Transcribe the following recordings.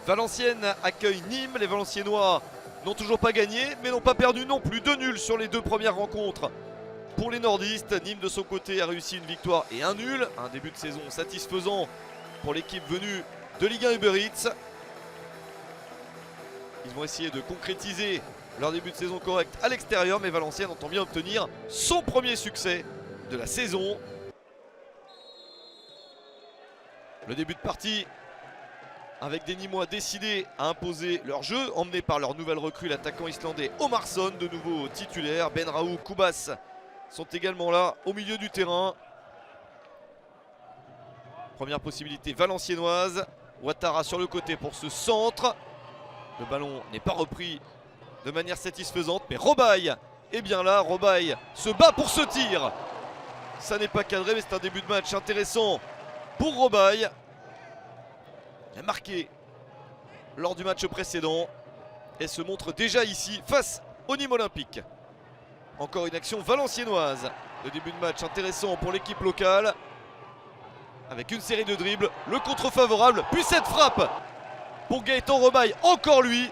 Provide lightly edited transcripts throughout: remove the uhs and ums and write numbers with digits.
Valenciennes accueille Nîmes. Les Valenciennois n'ont toujours pas gagné, mais n'ont pas perdu non plus. 2 nuls sur les 2 premières rencontres pour les nordistes. Nîmes de son côté a réussi une victoire et un nul. Un début de saison satisfaisant pour l'équipe venue de Ligue 1 Uber Eats. Ils vont essayer de concrétiser leur début de saison correct à l'extérieur, mais Valenciennes entend bien obtenir son premier succès de la saison. Le début de partie avec des Nîmois décidés à imposer leur jeu, emmenés par leur nouvelle recrue, l'attaquant islandais Omarsson, de nouveau titulaire. Benraou, Kubas sont également là au milieu du terrain. Première possibilité valenciennoise. Ouattara sur le côté pour ce centre. Le ballon n'est pas repris de manière satisfaisante, mais Robaille est bien là. Robaille se bat pour ce tir. Ça n'est pas cadré, mais c'est un début de match intéressant pour Robaille. Il a marqué lors du match précédent et se montre déjà ici face au Nîmes Olympique. Encore une action valenciennoise. Le début de match intéressant pour l'équipe locale. Avec une série de dribbles, le contre favorable, puis cette frappe pour Gaëtan Robaille, encore lui.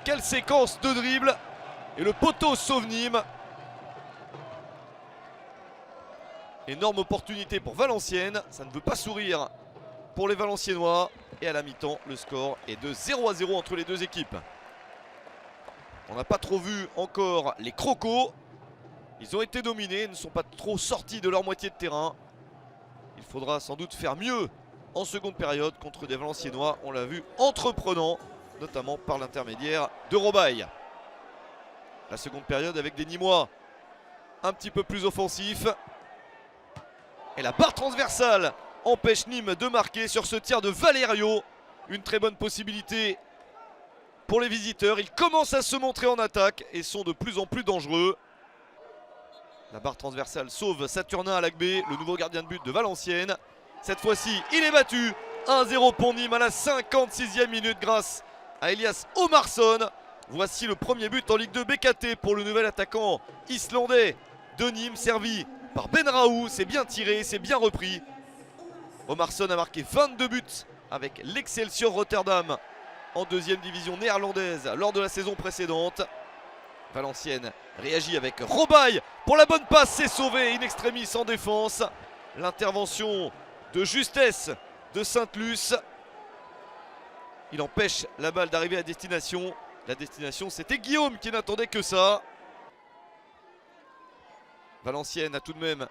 Quelle séquence de dribbles. Et le poteau sauve Nîmes. Énorme opportunité pour Valenciennes, ça ne veut pas sourire pour les Valenciennois. Et à la mi-temps, le score est de 0-0 entre les deux équipes. On n'a pas trop vu encore les Crocos. Ils ont été dominés, ne sont pas trop sortis de leur moitié de terrain. Il faudra sans doute faire mieux en seconde période contre des Valenciennois, on l'a vu, entreprenants, notamment par l'intermédiaire de Robaille. La seconde période avec des Nîmois un petit peu plus offensifs. Et la barre transversale empêche Nîmes de marquer sur ce tir de Valerio. Une très bonne possibilité pour les visiteurs. Ils commencent à se montrer en attaque et sont de plus en plus dangereux. La barre transversale sauve Saturnin Alagbé, le nouveau gardien de but de Valenciennes. Cette fois-ci, il est battu. 1-0 pour Nîmes à la 56e minute grâce à Elias Omarsson. Voici le premier but en Ligue 2 BKT pour le nouvel attaquant islandais de Nîmes, servi par Benraou. C'est bien tiré, c'est bien repris. Omarsson a marqué 22 buts avec l'Excelsior Rotterdam en deuxième division néerlandaise lors de la saison précédente. Valenciennes réagit avec Robaille pour la bonne passe, c'est sauvé in extremis en défense. L'intervention de justesse de Sainte-Luce. Il empêche la balle d'arriver à destination. La destination, c'était Guillaume qui n'attendait que ça. Valenciennes a tout de même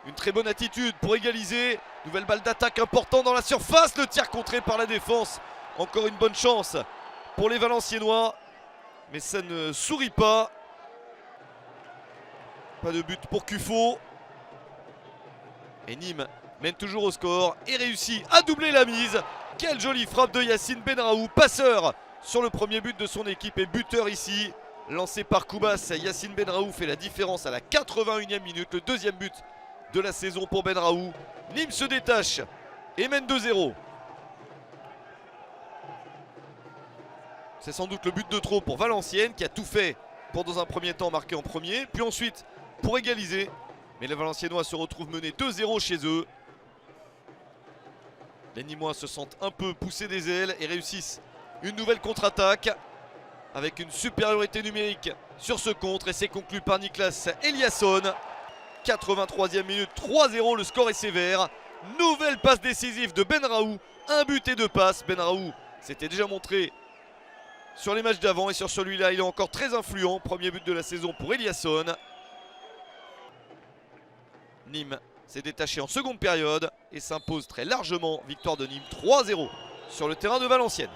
une très bonne attitude pour égaliser. Nouvelle balle d'attaque importante dans la surface. Le tir contré par la défense. Encore une bonne chance pour les Valenciennois. Mais ça ne sourit pas. Pas de but pour Cuffaut. Et Nîmes mène toujours au score et réussit à doubler la mise. Quelle jolie frappe de Yacine Benraou, passeur sur le premier but de son équipe et buteur ici. Lancé par Kubas, Yacine Benraou fait la différence à la 81e minute. Le deuxième but de la saison pour Benraou. Nîmes se détache et mène 2-0. C'est sans doute le but de trop pour Valenciennes qui a tout fait pour dans un premier temps marquer en premier, puis ensuite pour égaliser. Mais les Valenciennois se retrouvent menés 2-0 chez eux. Les Nîmois se sentent un peu poussés des ailes et réussissent une nouvelle contre-attaque avec une supériorité numérique sur ce contre. Et c'est conclu par Niklas Eliasson. 83e minute, 3-0, le score est sévère. Nouvelle passe décisive de Benraou. Un but et 2 passes. Benraou s'était déjà montré sur les matchs d'avant et sur celui-là, il est encore très influent. Premier but de la saison pour Eliasson. Nîmes s'est détaché en seconde période et s'impose très largement. Victoire de Nîmes 3-0 sur le terrain de Valenciennes.